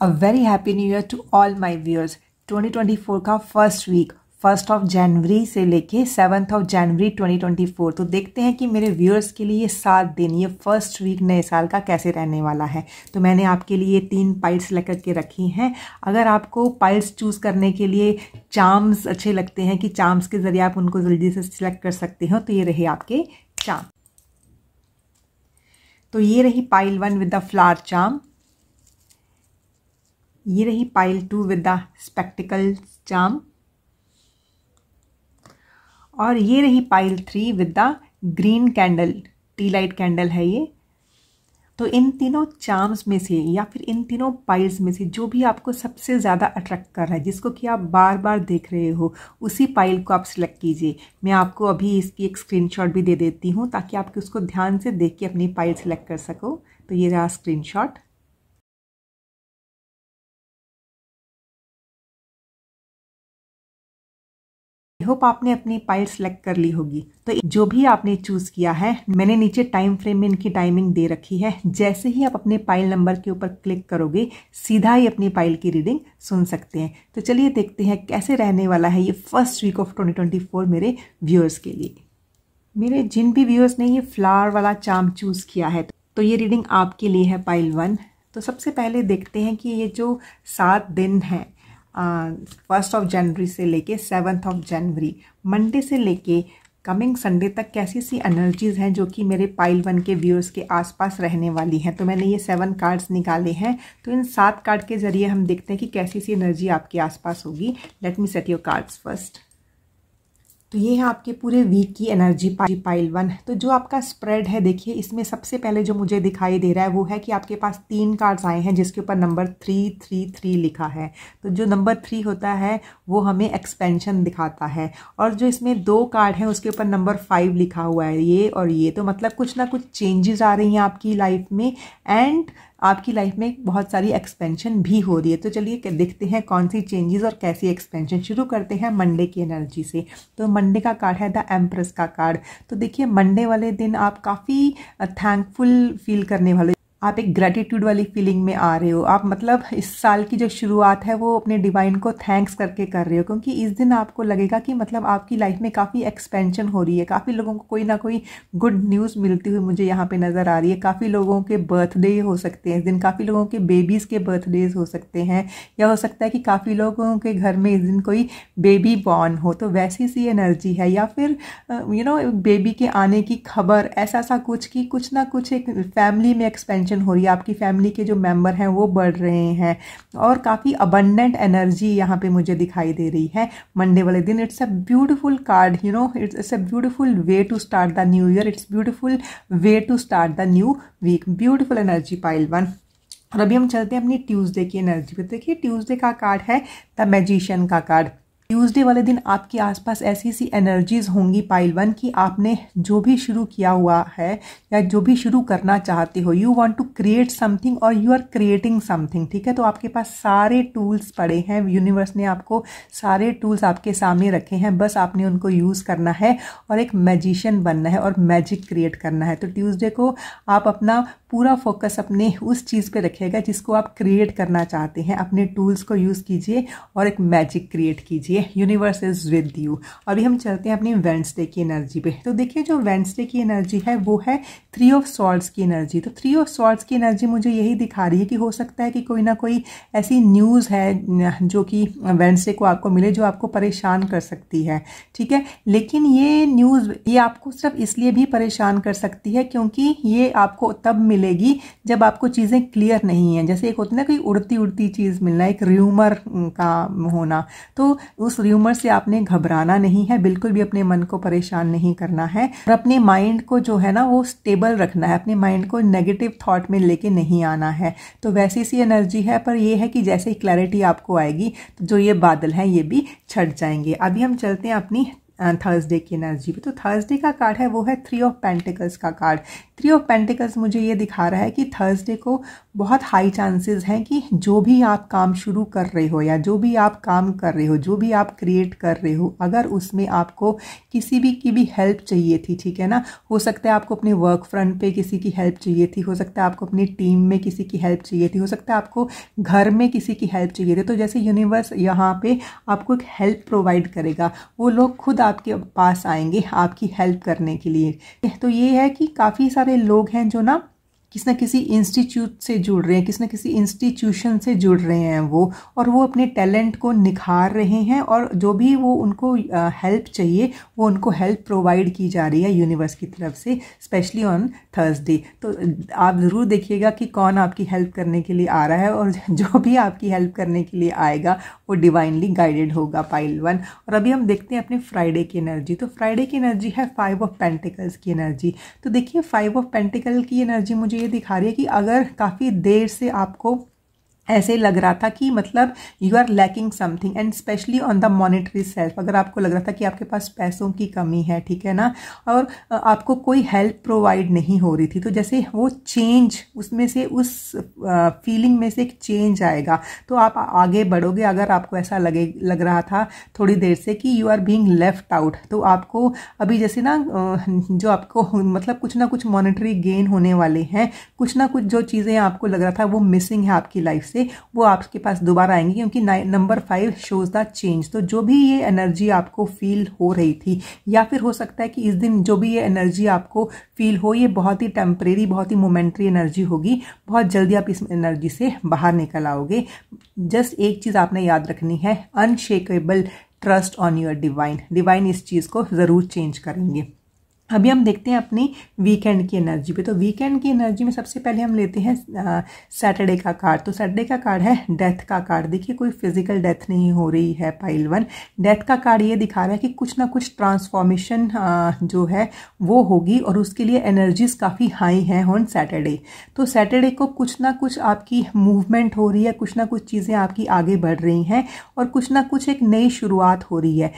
A very happy new year to all my viewers. 2024 का first week 1 जनवरी से लेके 7 जनवरी 2024। तो देखते हैं कि मेरे व्यूअर्स के लिए ये 7 दिन, ये फर्स्ट वीक नए साल का कैसे रहने वाला है। तो मैंने आपके लिए 3 पाइल्स सेलेक्ट करके रखी हैं। अगर आपको पाइल्स चूज़ करने के लिए चार्म्स अच्छे लगते हैं कि चार्म्स के ज़रिए आप उनको जल्दी से सिलेक्ट कर सकते हो, तो ये रहे आपके चार्म। तो ये रही pile 1 with the flower charm, ये रही pile 2 with the spectacled charm, और ये रही pile 3 with the green candle, T light candle है ये। तो इन तीनों चार्म्स में से या फिर इन तीनों पाइल्स में से जो भी आपको सबसे ज़्यादा अट्रैक्ट कर रहा है, जिसको कि आप बार बार देख रहे हो, उसी पाइल को आप सिलेक्ट कीजिए। मैं आपको अभी इसकी एक स्क्रीनशॉट भी दे देती हूँ ताकि आप उसको ध्यान से देख के अपनी पाइल सिलेक्ट कर सको। तो ये रहा स्क्रीनशॉट। आई होप आपने अपनी पाइल सेलेक्ट कर ली होगी। तो जो भी आपने चूज़ किया है, मैंने नीचे टाइम फ्रेम में इनकी टाइमिंग दे रखी है। जैसे ही आप अपने पाइल नंबर के ऊपर क्लिक करोगे, सीधा ही अपनी पाइल की रीडिंग सुन सकते हैं। तो चलिए देखते हैं कैसे रहने वाला है ये फर्स्ट वीक ऑफ 2024 मेरे व्यूअर्स के लिए। मेरे जिन भी व्यूअर्स ने ये फ्लावर वाला चार्म चूज़ किया है, तो ये रीडिंग आपके लिए है पाइल 1। तो सबसे पहले देखते हैं कि ये जो 7 दिन हैं 1 जनवरी से लेके 7 जनवरी, मंडे से लेके कमिंग संडे तक कैसी सी एनर्जीज़ हैं जो कि मेरे पाइल 1 के व्यूअर्स के आसपास रहने वाली हैं। तो मैंने ये 7 कार्ड्स निकाले हैं। तो इन 7 कार्ड के ज़रिए हम देखते हैं कि कैसी सी एनर्जी आपके आसपास होगी। Late me set your cards first. तो ये है आपके पूरे वीक की एनर्जी पाइल 1। तो जो आपका स्प्रेड है, देखिए इसमें सबसे पहले जो मुझे दिखाई दे रहा है वो है कि आपके पास 3 कार्ड्स आए हैं जिसके ऊपर नंबर 333 लिखा है। तो जो नंबर 3 होता है वो हमें एक्सपेंशन दिखाता है, और जो इसमें 2 कार्ड हैं उसके ऊपर नंबर 5 लिखा हुआ है, ये और ये। तो मतलब कुछ ना कुछ चेंजेस आ रही हैं आपकी लाइफ में, एंड आपकी लाइफ में बहुत सारी एक्सपेंशन भी हो रही है। तो चलिए देखते हैं कौन सी चेंजेस और कैसी एक्सपेंशन। शुरू करते हैं मंडे की एनर्जी से। तो मंडे का कार्ड है द एम्प्रेस का कार्ड। तो देखिए मंडे वाले दिन आप काफ़ी थैंकफुल फील करने वाले, आप एक ग्रेटिट्यूड वाली फीलिंग में आ रहे हो। आप मतलब इस साल की जो शुरुआत है वो अपने डिवाइन को थैंक्स करके कर रहे हो, क्योंकि इस दिन आपको लगेगा कि मतलब आपकी लाइफ में काफ़ी एक्सपेंशन हो रही है। काफ़ी लोगों को कोई ना कोई गुड न्यूज़ मिलती हुई मुझे यहाँ पे नज़र आ रही है। काफ़ी लोगों के बर्थडे हो सकते हैं इस दिन, काफ़ी लोगों के बेबीज़ के बर्थडेज हो सकते हैं, या हो सकता है कि काफ़ी लोगों के घर में इस दिन कोई बेबी बॉर्न हो। तो वैसी सी एनर्जी है, या फिर बेबी के आने की खबर, ऐसा सा कुछ कि कुछ ना कुछ एक फैमिली में एक्सपेंशन हो रही है। आपकी फैमिली के जो मेंबर हैं वो बढ़ रहे हैं, और काफ़ी अबंडेंट एनर्जी यहाँ पे मुझे दिखाई दे रही है मंडे वाले दिन। It's a beautiful card, it's a beautiful way to start the new year, it's beautiful way to start the new week. Beautiful energy pile 1। और अभी हम चलते हैं अपनी ट्यूसडे की एनर्जी पे। देखिए ट्यूसडे का कार्ड है द मैजिशियन का कार्ड। ट्यूसडे वाले दिन आपके आसपास ऐसी सी एनर्जीज होंगी पाइल 1 कि आपने जो भी शुरू किया हुआ है या जो भी शुरू करना चाहते हो, you want to create something और यू आर क्रिएटिंग समथिंग। ठीक है, तो आपके पास सारे टूल्स पड़े हैं, यूनिवर्स ने आपको सारे टूल्स आपके सामने रखे हैं, बस आपने उनको यूज़ करना है और एक मैजिशियन बनना है और मैजिक क्रिएट करना है। तो ट्यूसडे को आप अपना पूरा फोकस अपने उस चीज़ पे रखिएगा जिसको आप क्रिएट करना चाहते हैं। अपने टूल्स को यूज़ कीजिए और एक मैजिक क्रिएट कीजिए। Universe is with you. अभी हम चलते हैं अपनी वेडनेसडे की एनर्जी पे। तो देखिए जो वेडनेसडे की एनर्जी है वो है 3 ऑफ स्वॉर्ड्स की एनर्जी। तो 3 ऑफ स्वॉर्ड्स की एनर्जी मुझे यही दिखा रही है कि हो सकता है कि कोई ना कोई ऐसी न्यूज़ है जो कि वेडनेसडे को आपको मिले जो आपको परेशान कर सकती है। ठीक है, लेकिन ये न्यूज़ ये आपको सिर्फ इसलिए भी परेशान कर सकती है क्योंकि ये आपको तब मिलेगी जब आपको चीज़ें क्लियर नहीं हैं। जैसे एक होती है ना, कोई उड़ती उड़ती चीज़ मिलना, एक र्यूमर का होना। तो उस र्यूमर से आपने घबराना नहीं है, बिल्कुल भी अपने मन को परेशान नहीं करना है, और अपने माइंड को जो है ना वो स्टेबल रखना है। अपने माइंड को नेगेटिव थॉट में लेके नहीं आना है। तो वैसी सी एनर्जी है, पर ये है कि जैसे ही क्लैरिटी आपको आएगी तो जो ये बादल हैं ये भी छट जाएंगे। अभी हम चलते हैं अपनी थर्सडे की एनर्जी पे। तो थर्सडे का कार्ड है वो है 3 ऑफ पेंटिकल्स का कार्ड। 3 ऑफ पेंटिकल्स मुझे ये दिखा रहा है कि थर्सडे को बहुत हाई चांसेस हैं कि जो भी आप काम शुरू कर रहे हो या जो भी आप काम कर रहे हो, जो भी आप क्रिएट कर रहे हो, अगर उसमें आपको किसी भी की भी हेल्प चाहिए थी, ठीक है ना, हो सकता है आपको अपने वर्क फ्रंट पे किसी की हेल्प चाहिए थी, हो सकता है आपको अपनी टीम में किसी की हेल्प चाहिए थी, हो सकता है आपको घर में किसी की हेल्प चाहिए थी, तो जैसे यूनिवर्स यहाँ पे आपको एक हेल्प प्रोवाइड करेगा, वो लोग खुद आपके पास आएंगे आपकी हेल्प करने के लिए। तो ये है कि काफ़ी सारे लोग हैं जो ना किसी न किसी इंस्टीट्यूट से जुड़ रहे हैं, किसी न किसी इंस्टीट्यूशन से जुड़ रहे हैं वो, और वो अपने टैलेंट को निखार रहे हैं, और जो भी वो उनको हेल्प चाहिए वो उनको हेल्प प्रोवाइड की जा रही है यूनिवर्स की तरफ से, स्पेशली ऑन थर्सडे। तो आप ज़रूर देखिएगा कि कौन आपकी हेल्प करने के लिए आ रहा है, और जो भी आपकी हेल्प करने के लिए आएगा वो डिवाइनली गाइडेड होगा, पाइल 1। और अभी हम देखते हैं अपने फ्राइडे की एनर्जी। तो फ्राइडे की एनर्जी है 5 ऑफ पेंटिकल्स की एनर्जी। तो देखिए 5 ऑफ पेंटिकल की एनर्जी मुझे ये दिखा रही है कि अगर काफ़ी देर से आपको ऐसे लग रहा था कि मतलब you are lacking something, and specially on the monetary self, अगर आपको लग रहा था कि आपके पास पैसों की कमी है, ठीक है ना, और आपको कोई हेल्प प्रोवाइड नहीं हो रही थी, तो जैसे वो चेंज उसमें से, उस फीलिंग में से एक चेंज आएगा तो आप आगे बढ़ोगे। अगर आपको ऐसा लग रहा था थोड़ी देर से कि you are being left out, तो आपको अभी जैसे ना जो आपको मतलब कुछ ना कुछ मॉनेटरी गेन होने वाले हैं, कुछ ना कुछ जो चीज़ें आपको लग रहा था वो मिसिंग है आपकी लाइफ से, वो आपके पास दोबारा आएंगी, क्योंकि नंबर 5 शोज द चेंज। तो जो भी ये एनर्जी आपको फील हो रही थी, या फिर हो सकता है कि इस दिन जो भी ये एनर्जी आपको फील हो, ये बहुत ही टेम्परेरी, बहुत ही मोमेंट्री एनर्जी होगी, बहुत जल्दी आप इस एनर्जी से बाहर निकल आओगे। जस्ट एक चीज़ आपने याद रखनी है, unshakeable trust on your divine. Divine इस चीज़ को ज़रूर चेंज करेंगे। अभी हम देखते हैं अपनी वीकेंड की एनर्जी पे। तो वीकेंड की एनर्जी में सबसे पहले हम लेते हैं सैटरडे का कार्ड। तो सैटरडे का कार्ड है डेथ का कार्ड। देखिए कोई फिजिकल डेथ नहीं हो रही है, पाइल 1। डेथ का कार्ड ये दिखा रहा है कि कुछ ना कुछ ट्रांसफॉर्मेशन जो है वो होगी, और उसके लिए एनर्जीज काफ़ी हाई हैं ऑन सैटरडे। तो सैटरडे को कुछ ना कुछ आपकी मूवमेंट हो रही है, कुछ ना कुछ चीज़ें आपकी आगे बढ़ रही हैं, और कुछ ना कुछ एक नई शुरुआत हो रही है।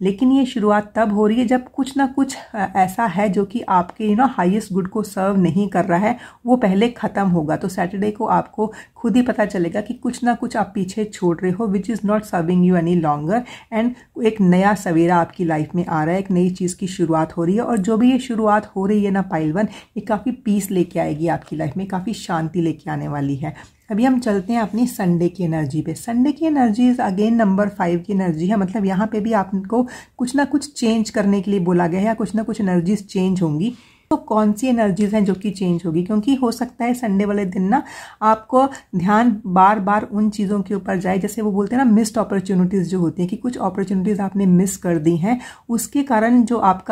लेकिन ये शुरुआत तब हो रही है जब कुछ ना कुछ ऐसा है जो कि आपके हाईएस्ट गुड को सर्व नहीं कर रहा है, वो पहले ख़त्म होगा। तो सैटरडे को आपको खुद ही पता चलेगा कि कुछ ना कुछ आप पीछे छोड़ रहे हो, which is not serving you any longer, and एक नया सवेरा आपकी लाइफ में आ रहा है, एक नई चीज़ की शुरुआत हो रही है। और जो भी ये शुरुआत हो रही है ना पाइल 1, ये काफ़ी पीस लेके आएगी आपकी लाइफ में, काफ़ी शांति लेके आने वाली है। अभी हम चलते हैं अपनी संडे की एनर्जी पे। संडे की एनर्जी इज अगेन नंबर 5 की एनर्जी है, मतलब यहाँ पे भी आपको कुछ ना कुछ चेंज करने के लिए बोला गया है, या कुछ ना कुछ एनर्जीज चेंज होंगी। तो कौन सी एनर्जीज हैं जो कि चेंज होगी, क्योंकि हो सकता है संडे वाले दिन ना आपको ध्यान बार बार उन चीज़ों के ऊपर जाए, जैसे वो बोलते हैं ना मिस्ड अपॉर्चुनिटीज़ जो होती हैं, कि कुछ अपॉर्चुनिटीज़ आपने मिस कर दी हैं, उसके कारण जो आप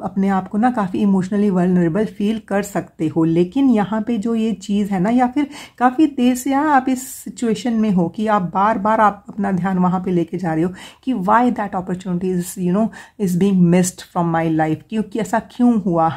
अपने आप को ना काफ़ी इमोशनली वल्नरेबल फील कर सकते हो। लेकिन यहाँ पे जो ये चीज़ है ना, या फिर काफ़ी देर से आप इस सिचुएशन में हो कि आप बार बार आप अपना ध्यान वहाँ पे लेके जा रहे हो कि why that opportunities is being missed from my life, क्योंकि ऐसा क्यों हुआ।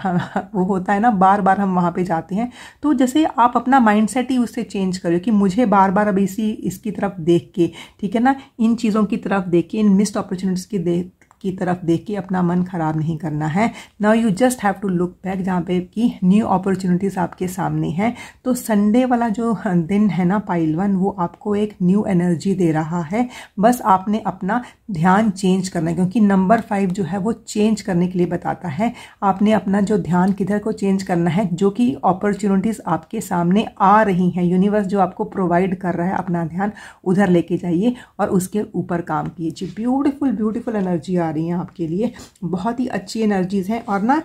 वो होता है ना, बार बार हम वहाँ पे जाते हैं। तो जैसे आप अपना माइंडसेट ही उससे चेंज करो कि मुझे बार बार अब इसकी तरफ देख के, ठीक है ना, इन चीज़ों की तरफ देख के, इन मिस्ड अपॉर्चुनिटीज़ की तरफ देख के अपना मन खराब नहीं करना है। Now you just have to look back, जहाँ पे कि न्यू अपॉर्चुनिटीज़ आपके सामने हैं। तो संडे वाला जो दिन है ना पाइल 1, वो आपको एक न्यू एनर्जी दे रहा है। बस आपने अपना ध्यान चेंज करना है, क्योंकि नंबर 5 जो है वो चेंज करने के लिए बताता है। आपने अपना जो ध्यान किधर को चेंज करना है, जो कि अपॉर्चुनिटीज़ आपके सामने आ रही हैं, यूनिवर्स जो आपको प्रोवाइड कर रहा है, अपना ध्यान उधर लेके जाइए और उसके ऊपर काम कीजिए। ब्यूटीफुल एनर्जी आ रही हैं आपके लिए, बहुत ही अच्छी एनर्जीज हैं। और ना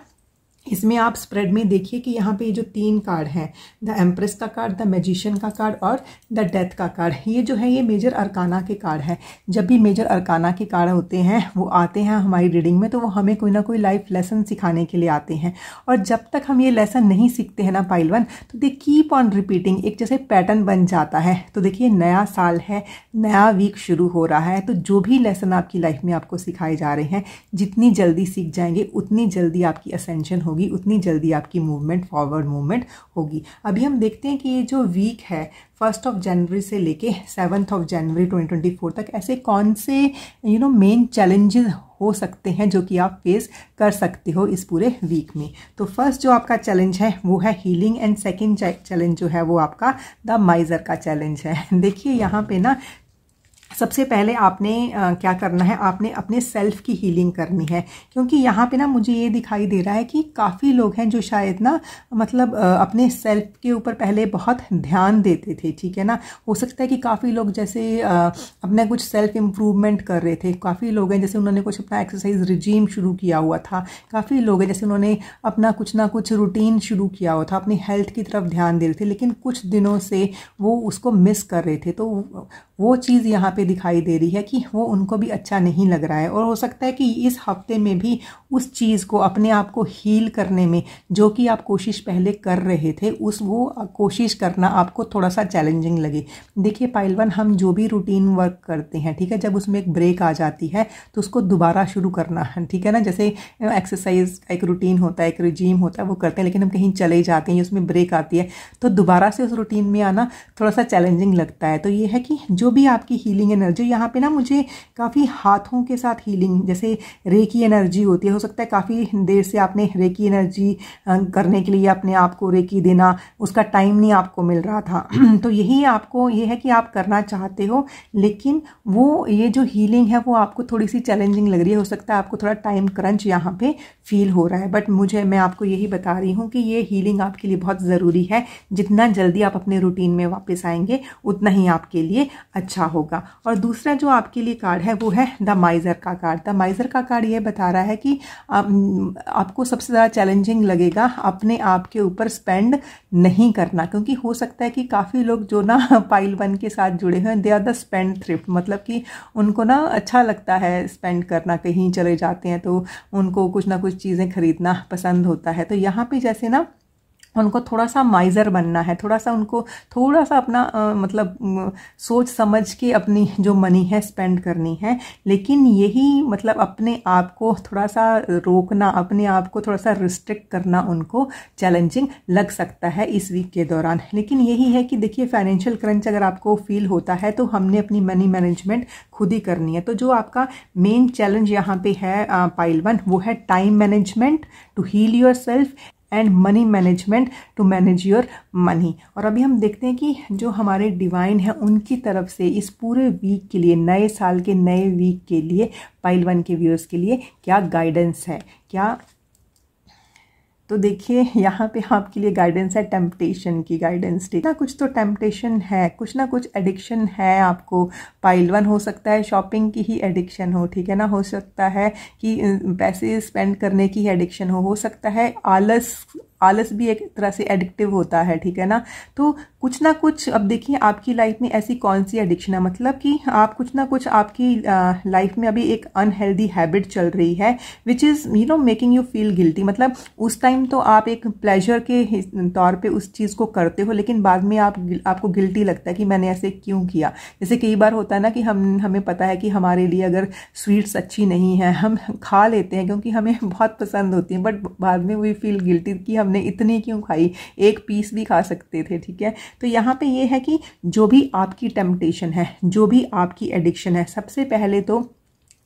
इसमें आप स्प्रेड में देखिए कि यहाँ पे ये जो 3 कार्ड हैं, द एम्प्रेस का कार्ड, द मैजिशियन का कार्ड और द डेथ का कार्ड, ये जो है ये मेजर अरकाना के कार्ड है। जब भी मेजर अरकाना के कार्ड होते हैं वो आते हैं हमारी रीडिंग में, तो वो हमें कोई ना कोई लाइफ लेसन सिखाने के लिए आते हैं। और जब तक हम ये लेसन नहीं सीखते हैं ना पाइल 1, तो दे कीप ऑन रिपीटिंग, एक जैसे पैटर्न बन जाता है। तो देखिए नया साल है, नया वीक शुरू हो रहा है, तो जो भी लेसन आपकी लाइफ में आपको सिखाए जा रहे हैं, जितनी जल्दी सीख जाएंगे उतनी जल्दी आपकी असेंशन होगी, उतनी जल्दी आपकी मूवमेंट, फॉरवर्ड मूवमेंट होगी। अभी हम देखते हैं कि ये जो वीक है 1 जनवरी से लेके 7 जनवरी 2024 तक ऐसे कौन से मेन चैलेंजेस हो सकते हैं जो कि आप फेस कर सकते हो इस पूरे वीक में। तो फर्स्ट जो आपका चैलेंज है वो है हीलिंग एंड सेकंड चैलेंज जो है वो आपका द माइजर का चैलेंज है। देखिए यहाँ पे ना सबसे पहले आपने क्या करना है, आपने अपने सेल्फ की हीलिंग करनी है, क्योंकि यहाँ पे ना मुझे ये दिखाई दे रहा है कि काफ़ी लोग हैं जो शायद ना मतलब अपने सेल्फ के ऊपर पहले बहुत ध्यान देते थे, ठीक है ना। हो सकता है कि काफ़ी लोग जैसे अपना कुछ सेल्फ इम्प्रूवमेंट कर रहे थे, काफ़ी लोग हैं जैसे उन्होंने कुछ अपना एक्सरसाइज रिजीम शुरू किया हुआ था, काफ़ी लोग हैं जैसे उन्होंने अपना कुछ ना कुछ रूटीन शुरू किया हुआ था, अपनी हेल्थ की तरफ ध्यान दे रहे थे, लेकिन कुछ दिनों से वो उसको मिस कर रहे थे। तो वो चीज़ यहाँ पे दिखाई दे रही है कि वो उनको भी अच्छा नहीं लग रहा है, और हो सकता है कि इस हफ्ते में भी उस चीज़ को, अपने आप को हील करने में जो कि आप कोशिश पहले कर रहे थे, वो कोशिश करना आपको थोड़ा सा चैलेंजिंग लगे। देखिए पाइल वन, हम जो भी रूटीन वर्क करते हैं, ठीक है, जब उसमें एक ब्रेक आ जाती है तो उसको दोबारा शुरू करना है, ठीक है ना। जैसे एक्सरसाइज एक रूटीन होता है, एक रिजीम होता है, वो करते हैं, लेकिन हम कहीं चले जाते हैं, उसमें ब्रेक आती है, तो दोबारा से उस रूटीन में आना थोड़ा सा चैलेंजिंग लगता है। तो ये है कि जो भी आपकी हीलिंग एनर्जी, यहाँ पे ना मुझे काफ़ी हाथों के साथ हीलिंग, जैसे रेकी एनर्जी होती है, हो सकता है काफ़ी देर से आपने रेकी एनर्जी करने के लिए अपने आप को रेकी देना, उसका टाइम नहीं आपको मिल रहा था। तो यही आपको ये है कि आप करना चाहते हो, लेकिन वो ये जो हीलिंग है वो आपको थोड़ी सी चैलेंजिंग लग रही है, हो सकता है आपको थोड़ा टाइम क्रंच यहाँ पे फील हो रहा है, बट मैं आपको यही बता रही हूँ कि ये हीलिंग आपके लिए बहुत ज़रूरी है। जितना जल्दी आप अपने रूटीन में वापस आएंगे उतना ही आपके लिए अच्छा होगा। और दूसरा जो आपके लिए कार्ड है वो है द माइजर का कार्ड। द माइजर का कार्ड ये बता रहा है कि आपको सबसे ज़्यादा चैलेंजिंग लगेगा अपने आप के ऊपर स्पेंड नहीं करना, क्योंकि हो सकता है कि काफ़ी लोग जो ना पाइल वन के साथ जुड़े हैं, they are the spendthrift, मतलब कि उनको ना अच्छा लगता है स्पेंड करना, कहीं चले जाते हैं तो उनको कुछ ना कुछ चीज़ें खरीदना पसंद होता है। तो यहाँ पे जैसे ना उनको थोड़ा सा माइजर बनना है, थोड़ा सा उनको थोड़ा सा अपना मतलब सोच समझ के अपनी जो मनी है स्पेंड करनी है, लेकिन यही मतलब अपने आप को थोड़ा सा रोकना, अपने आप को थोड़ा सा रिस्ट्रिक्ट करना उनको चैलेंजिंग लग सकता है इस वीक के दौरान। लेकिन यही है कि देखिए फाइनेंशियल क्रंच अगर आपको फील होता है तो हमने अपनी मनी मैनेजमेंट खुद ही करनी है। तो जो आपका मेन चैलेंज यहाँ पे है पाइल वन, वो है time management to heal yourself and money management to manage your money. और अभी हम देखते हैं कि जो हमारे डिवाइन है उनकी तरफ से इस पूरे वीक के लिए, नए साल के नए वीक के लिए पाइल वन के व्यूअर्स के लिए क्या गाइडेंस है, क्या। तो देखिए यहाँ पे आपके लिए गाइडेंस है टेम्पटेशन की गाइडेंस। ठीक है, कुछ तो टेम्पटेशन है, कुछ ना कुछ एडिक्शन है आपको पाइल वन। हो सकता है शॉपिंग की ही एडिक्शन हो, ठीक है ना, हो सकता है कि पैसे स्पेंड करने की एडिक्शन हो सकता है आलस भी एक तरह से एडिक्टिव होता है, ठीक है ना। तो कुछ ना कुछ, अब देखिए आपकी लाइफ में ऐसी कौन सी एडिक्शन है, मतलब कि आप कुछ ना कुछ आपकी लाइफ में अभी एक अनहेल्दी हैबिट चल रही है which is making you feel guilty. मतलब उस टाइम तो आप एक प्लेजर के तौर पे उस चीज़ को करते हो, लेकिन बाद में आपको गिल्टी लगता है कि मैंने ऐसे क्यों किया। जैसे कई बार होता है ना कि हमें पता है कि हमारे लिए अगर स्वीट्स अच्छी नहीं है, हम खा लेते हैं क्योंकि हमें बहुत पसंद होती हैं, बट बाद में वी फील गिल्टी कि हमने इतनी क्यों खाई, एक पीस भी खा सकते थे, ठीक है। तो यहाँ पे ये है कि जो भी आपकी टेम्पटेशन है, जो भी आपकी एडिक्शन है, सबसे पहले तो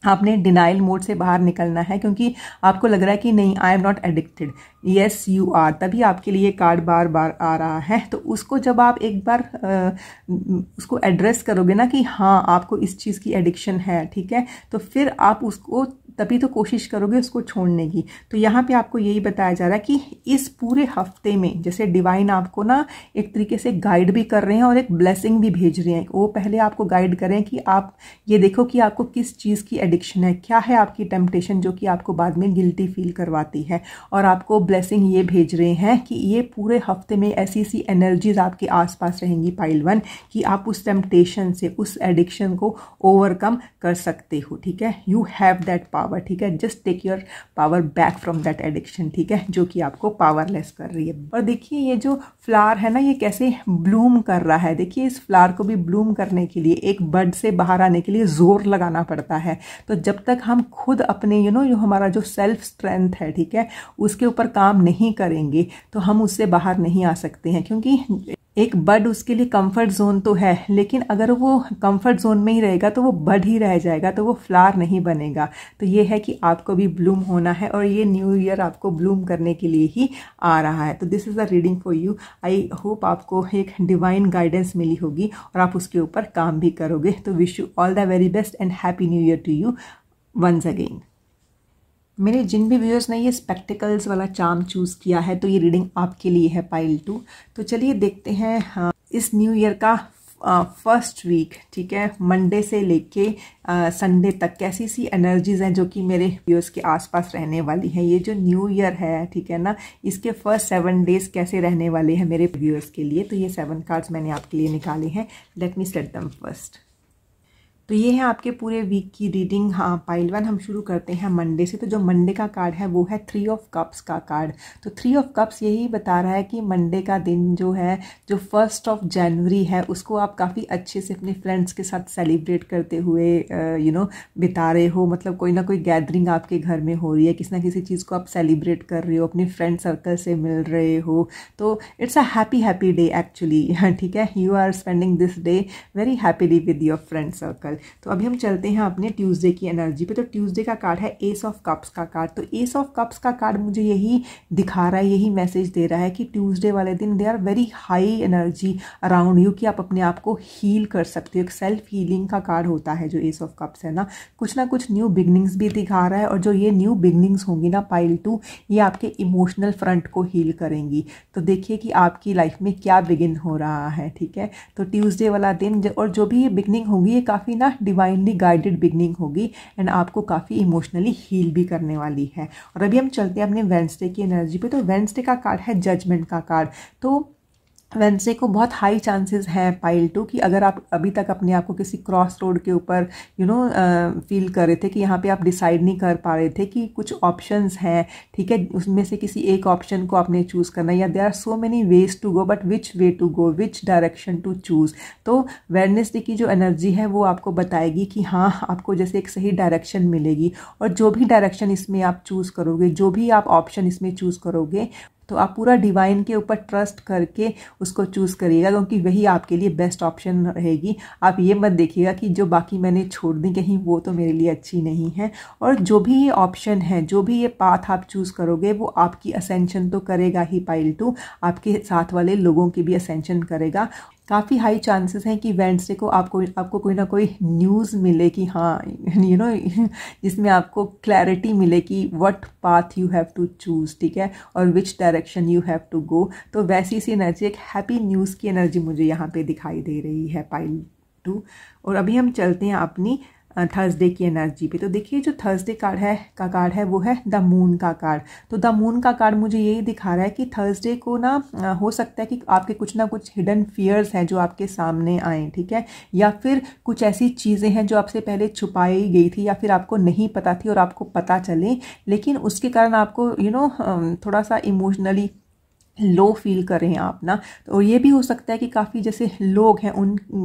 आपने डिनाइल मोड से बाहर निकलना है, क्योंकि आपको लग रहा है कि नहीं I am not addicted, yes you are, तभी आपके लिए कार्ड बार बार आ रहा है। तो उसको जब आप एक बार उसको एड्रेस करोगे ना कि हाँ आपको इस चीज़ की एडिक्शन है, ठीक है, तो फिर आप उसको तभी तो कोशिश करोगे उसको छोड़ने की। तो यहाँ पे आपको यही बताया जा रहा है कि इस पूरे हफ्ते में जैसे डिवाइन आपको ना एक तरीके से गाइड भी कर रहे हैं और एक ब्लेसिंग भी भेज रहे हैं। वो पहले आपको गाइड करें कि आप ये देखो कि आपको किस चीज़ की एडिक्शन है, क्या है आपकी टेम्पटेशन जो कि आपको बाद में गिल्टी फील करवाती है, और आपको ब्लेसिंग ये भेज रहे हैं कि ये पूरे हफ्ते में ऐसी सी एनर्जीज आपके आसपास रहेंगी पाइल वन कि आप उस टेम्पटेशन से, उस एडिक्शन को ओवरकम कर सकते हो, ठीक है। यू हैव दैट पावर, ठीक है, just take your power back from that addiction, ठीक है, जो कि आपको पावरलेस कर रही है। और देखिए ये जो फ्लावर है ना, ये कैसे ब्लूम कर रहा है। देखिए इस फ्लावर को भी ब्लूम करने के लिए, एक बड से बाहर आने के लिए जोर लगाना पड़ता है। तो जब तक हम खुद अपने जो हमारा जो सेल्फ स्ट्रेंथ है, ठीक है, उसके ऊपर काम नहीं करेंगे तो हम उससे बाहर नहीं आ सकते हैं, क्योंकि एक बड उसके लिए कंफर्ट जोन तो है, लेकिन अगर वो कंफर्ट जोन में ही रहेगा तो वो बड ही रह जाएगा, तो वो फ्लावर नहीं बनेगा। तो ये है कि आपको भी ब्लूम होना है और ये न्यू ईयर आपको ब्लूम करने के लिए ही आ रहा है। तो this is a reading for you. I hope आपको एक डिवाइन गाइडेंस मिली होगी और आप उसके ऊपर काम भी करोगे। तो wish you all the very best and happy new year to you once again. मेरे जिन भी व्यूअर्स ने ये स्पेक्टिकल्स वाला चार्म चूज़ किया है तो ये रीडिंग आपके लिए है पाइल 2। तो चलिए देखते हैं इस न्यू ईयर का फर्स्ट वीक, ठीक है, मंडे से लेके संडे तक कैसी सी एनर्जीज हैं जो कि मेरे व्यूअर्स के आसपास रहने वाली हैं। ये जो न्यू ईयर है, ठीक है ना, इसके फर्स्ट 7 डेज कैसे रहने वाले हैं मेरे व्यूअर्स के लिए। तो ये 7 कार्ड्स मैंने आपके लिए निकाले हैं। Late me set them first. तो ये है आपके पूरे वीक की रीडिंग। हाँ, पाइल 1 हम शुरू करते हैं मंडे से। तो जो मंडे का कार्ड है वो है 3 ऑफ कप्स का कार्ड। तो 3 ऑफ कप्स यही बता रहा है कि मंडे का दिन जो है, जो 1 ऑफ जनवरी है, उसको आप काफ़ी अच्छे से अपने फ्रेंड्स के साथ सेलिब्रेट करते हुए बिता रहे हो। मतलब कोई ना कोई गैदरिंग आपके घर में हो रही है, किसी ना किसी चीज़ को आप सेलिब्रेट कर रहे हो, अपने फ्रेंड सर्कल से मिल रहे हो। तो it's a happy day actually, ठीक है। You are spending this day very happily with your friend circle. तो अभी हम चलते हैं अपने ट्यूसडे की एनर्जी पे। तो ट्यूसडे का कार्ड है एस ऑफ कप्स का कार्ड। तो एस ऑफ कप्स का कार्ड मुझे यही दिखा रहा है, यही मैसेज दे रहा है कि ट्यूसडे वाले दिन they are very high energy around you, कि आप अपने आप को हील कर सकते हो। एक सेल्फ हीलिंग का कार्ड होता है जो एस ऑफ कप्स है ना कुछ न्यू बिगनिंग्स भी दिखा रहा है। और जो ये न्यू बिगनिंग्स होंगी ना पाइल 2, ये आपके इमोशनल फ्रंट को हील करेंगी। तो देखिए कि आपकी लाइफ में क्या बिगिन हो रहा है, ठीक है। तो ट्यूसडे वाला दिन और जो भी ये बिगनिंग होगी ये काफ़ी ना डिवाइनली गाइडेड बिगनिंग होगी एंड आपको काफ़ी इमोशनली हील भी करने वाली है। और अभी हम चलते हैं अपने वेडनेसडे की एनर्जी पे। तो वेडनेसडे का कार्ड है जजमेंट का कार्ड। तो वेडनेसडे को बहुत हाई चांसेस हैं पाइल 2 कि अगर आप अभी तक अपने आप को किसी क्रॉस रोड के ऊपर फील कर रहे थे कि यहाँ पे आप डिसाइड नहीं कर पा रहे थे कि कुछ ऑप्शंस हैं, ठीक है, उसमें से किसी एक ऑप्शन को आपने चूज़ करना, या there are so many ways to go but which way to go, which direction to choose. तो वेडनेसडे की जो एनर्जी है वो आपको बताएगी कि हाँ, आपको जैसे एक सही डायरेक्शन मिलेगी। और जो भी डायरेक्शन इसमें आप चूज़ करोगे, जो भी आप ऑप्शन इसमें चूज़ करोगे, तो आप पूरा डिवाइन के ऊपर ट्रस्ट करके उसको चूज़ करिएगा, क्योंकि वही आपके लिए बेस्ट ऑप्शन रहेगी। आप ये मत देखिएगा कि जो बाकी मैंने छोड़ दी कहीं वो तो मेरे लिए अच्छी नहीं है। और जो भी ये ऑप्शन है, जो भी ये पाथ आप चूज़ करोगे, वो आपकी असेंशन तो करेगा ही पाइल 2, आपके साथ वाले लोगों की भी असेंशन करेगा। काफ़ी हाई चांसेस हैं कि वेडनेसडे को आपको कोई ना कोई न्यूज़ मिले कि हाँ, जिसमें आपको क्लैरिटी मिले कि what path you have to choose, ठीक है, और which direction you have to go. तो वैसी सी एनर्जी, एक हैप्पी न्यूज़ की एनर्जी मुझे यहाँ पे दिखाई दे रही है पाइल 2। और अभी हम चलते हैं अपनी थर्सडे की एनर्जी पे। तो देखिए जो थर्सडे कार्ड है वो है द मून का कार्ड। तो द मून का कार्ड मुझे यही दिखा रहा है कि थर्सडे को ना हो सकता है कि आपके कुछ ना कुछ हिडन फियर्स हैं जो आपके सामने आए, ठीक है, या फिर कुछ ऐसी चीज़ें हैं जो आपसे पहले छुपाई गई थी या फिर आपको नहीं पता थी और आपको पता चले, लेकिन उसके कारण आपको थोड़ा सा इमोशनली लो फील कर रहे हैं आप ना। तो ये भी हो सकता है कि काफ़ी जैसे लोग हैं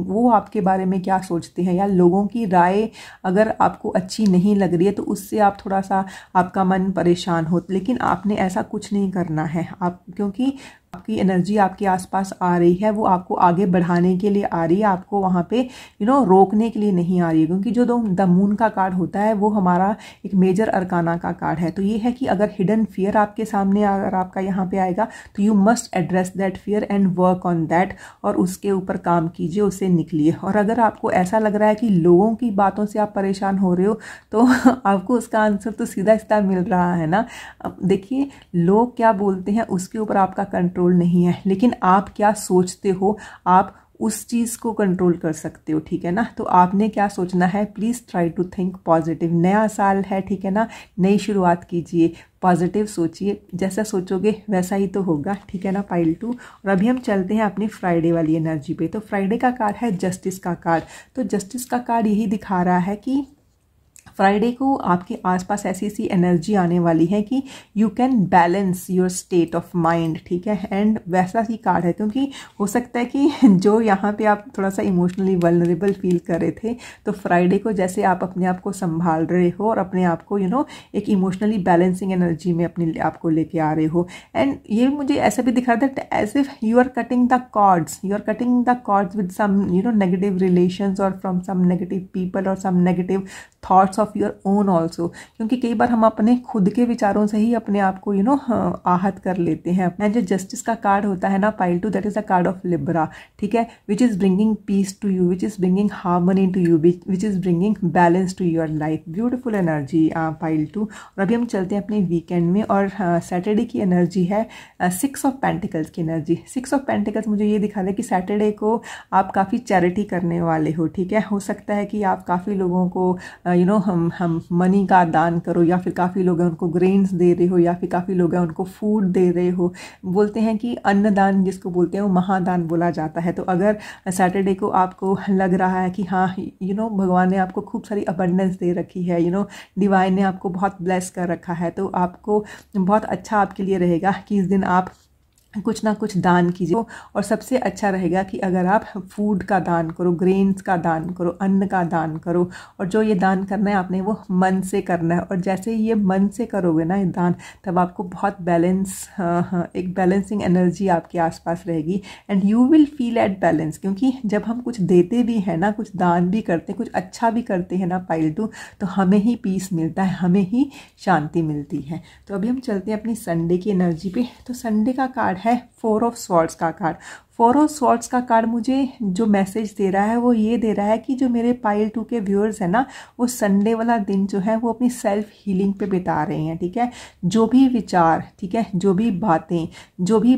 वो आपके बारे में क्या सोचते हैं, या लोगों की राय अगर आपको अच्छी नहीं लग रही है तो उससे आप थोड़ा सा आपका मन परेशान हो। लेकिन आपने ऐसा कुछ नहीं करना है, आप क्योंकि आपकी एनर्जी आपके आसपास आ रही है, वो आपको आगे बढ़ाने के लिए आ रही है, आपको वहाँ पे रोकने के लिए नहीं आ रही है। क्योंकि जो द मून का कार्ड होता है वो हमारा एक मेजर अरकाना का कार्ड है। तो ये है कि अगर हिडन फियर आपके सामने अगर आपका यहाँ पे आएगा तो you must address that fear and work on that, और उसके ऊपर काम कीजिए, उससे निकलिए। और अगर आपको ऐसा लग रहा है कि लोगों की बातों से आप परेशान हो रहे हो तो आपको उसका आंसर तो सीधा सीधा मिल रहा है ना। अब देखिए लोग क्या बोलते हैं उसके ऊपर आपका कंट्रोल नहीं है, लेकिन आप क्या सोचते हो आप उस चीज़ को कंट्रोल कर सकते हो, ठीक है ना। तो आपने क्या सोचना है, please try to think positive. नया साल है, ठीक है ना, नई शुरुआत कीजिए, पॉजिटिव सोचिए, जैसा सोचोगे वैसा ही तो होगा, ठीक है ना पाइल 2। और अभी हम चलते हैं अपनी फ्राइडे वाली एनर्जी पे। तो फ्राइडे का कार्ड है जस्टिस का कार्ड। तो जस्टिस का कार्ड यही दिखा रहा है कि फ्राइडे को आपके आसपास ऐसी ऐसी एनर्जी आने वाली है कि you can balance your state of mind, ठीक है। एंड वैसा ही कार्ड है, क्योंकि हो सकता है कि जो यहाँ पे आप थोड़ा सा इमोशनली वल्नरेबल फील कर रहे थे, तो फ्राइडे को जैसे आप अपने आप को संभाल रहे हो और अपने आप को एक इमोशनली बैलेंसिंग एनर्जी में अपने आप को लेके आ रहे हो। एंड ये मुझे ऐसा भी दिखा that as if you are cutting the cords with some negative relations और फ्रॉम सम नेगेटिव पीपल और some negative thoughts of your own also, क्योंकि कई बार हम अपने खुद के विचारों से ही अपने आप को आहत कर लेते हैं। एंड जो जस्टिस का कार्ड होता है ना pile 2, that is a card of Libra, ठीक है, which is bringing peace to you, which is bringing harmony to you, which is bringing balance to your life. Beautiful energy pile 2। और अभी हम चलते हैं अपने वीकेंड में, और सैटरडे की एनर्जी है 6 ऑफ पेंटिकल्स की एनर्जी। 6 ऑफ पेंटिकल्स मुझे ये दिखा रहा है कि सैटरडे को आप काफ़ी चैरिटी करने वाले हो, ठीक है। हो सकता है कि आप काफ़ी लोगों को हम मनी का दान करो, या फिर काफ़ी लोग हैं उनको ग्रेन्स दे रहे हो, या फिर काफ़ी लोग हैं उनको फूड दे रहे हो। बोलते हैं कि अन्नदान जिसको बोलते हैं वो महादान बोला जाता है। तो अगर सैटरडे को आपको लग रहा है कि हाँ भगवान ने आपको खूब सारी अबंडेंस दे रखी है, डिवाइन ने आपको बहुत ब्लेस कर रखा है, तो आपको बहुत अच्छा आपके लिए रहेगा कि इस दिन आप कुछ ना कुछ दान कीजिए। और सबसे अच्छा रहेगा कि अगर आप फूड का दान करो, ग्रेन्स का दान करो, अन्न का दान करो, और जो ये दान करना है आपने वो मन से करना है। और जैसे ही ये मन से करोगे ना ये दान, तब आपको बहुत एक बैलेंसिंग एनर्जी आपके आसपास रहेगी, and you will feel eight balance. क्योंकि जब हम कुछ देते भी हैं ना, कुछ दान भी करते हैं, कुछ अच्छा भी करते हैं ना पाइल 2, तो हमें ही पीस मिलता है, हमें ही शांति मिलती है। तो अभी हम चलते हैं अपनी संडे की एनर्जी पे। तो संडे का कार्ड है 4 ऑफ स्वॉर्ड्स का कार्ड। 4 ऑफ स्वॉर्ड्स का कार्ड मुझे जो मैसेज दे रहा है वो ये दे रहा है कि जो मेरे पाइल 2 के व्यूअर्स हैं ना, वो संडे वाला दिन जो है वो अपनी सेल्फ हीलिंग पे बिता रहे हैं, ठीक है। जो भी विचार, ठीक है, जो भी बातें, जो भी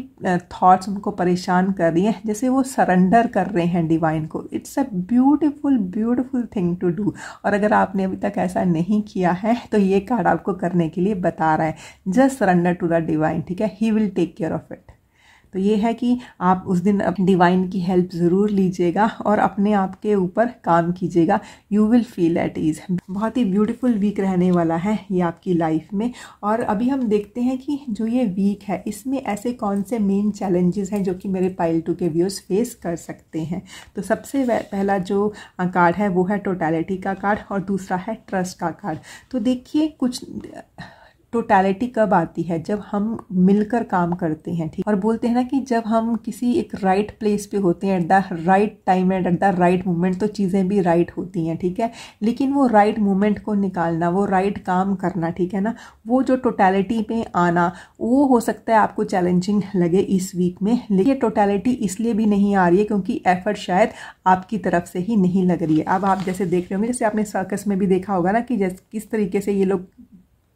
थॉट्स उनको परेशान कर रही हैं, जैसे वो सरेंडर कर रहे हैं डिवाइन को। It's a beautiful thing to do. और अगर आपने अभी तक ऐसा नहीं किया है तो ये कार्ड आपको करने के लिए बता रहा है, just surrender to the divine, ठीक है, he will take care of it. तो ये है कि आप उस दिन डिवाइन की हेल्प ज़रूर लीजिएगा और अपने आप के ऊपर काम कीजिएगा। You will feel at ease. बहुत ही ब्यूटीफुल वीक रहने वाला है ये आपकी लाइफ में। और अभी हम देखते हैं कि जो ये वीक है इसमें ऐसे कौन से मेन चैलेंजेस हैं जो कि मेरे पाइल 2 के व्यूअर्स फेस कर सकते हैं। तो सबसे पहला जो कार्ड है वो है टोटलिटी का कार्ड, और दूसरा है ट्रस्ट का कार्ड। तो देखिए, कुछ टोटलिटी कब आती है, जब हम मिलकर काम करते हैं, ठीक। और बोलते हैं ना कि जब हम किसी एक राइट प्लेस पे होते हैं at the right time and at the right moment, तो चीज़ें भी राइट होती हैं, ठीक है। लेकिन वो राइट मोमेंट को निकालना, वो राइट काम करना, ठीक है ना, वो जो टोटलिटी पे आना, वो हो सकता है आपको चैलेंजिंग लगे इस वीक में। लेकिन ये टोटलिटी इसलिए भी नहीं आ रही है क्योंकि एफर्ट शायद आपकी तरफ से ही नहीं लग रही है। अब आप जैसे देख रहे होंगे, जैसे आपने सर्कस में भी देखा होगा ना कि जैसे किस तरीके से ये लोग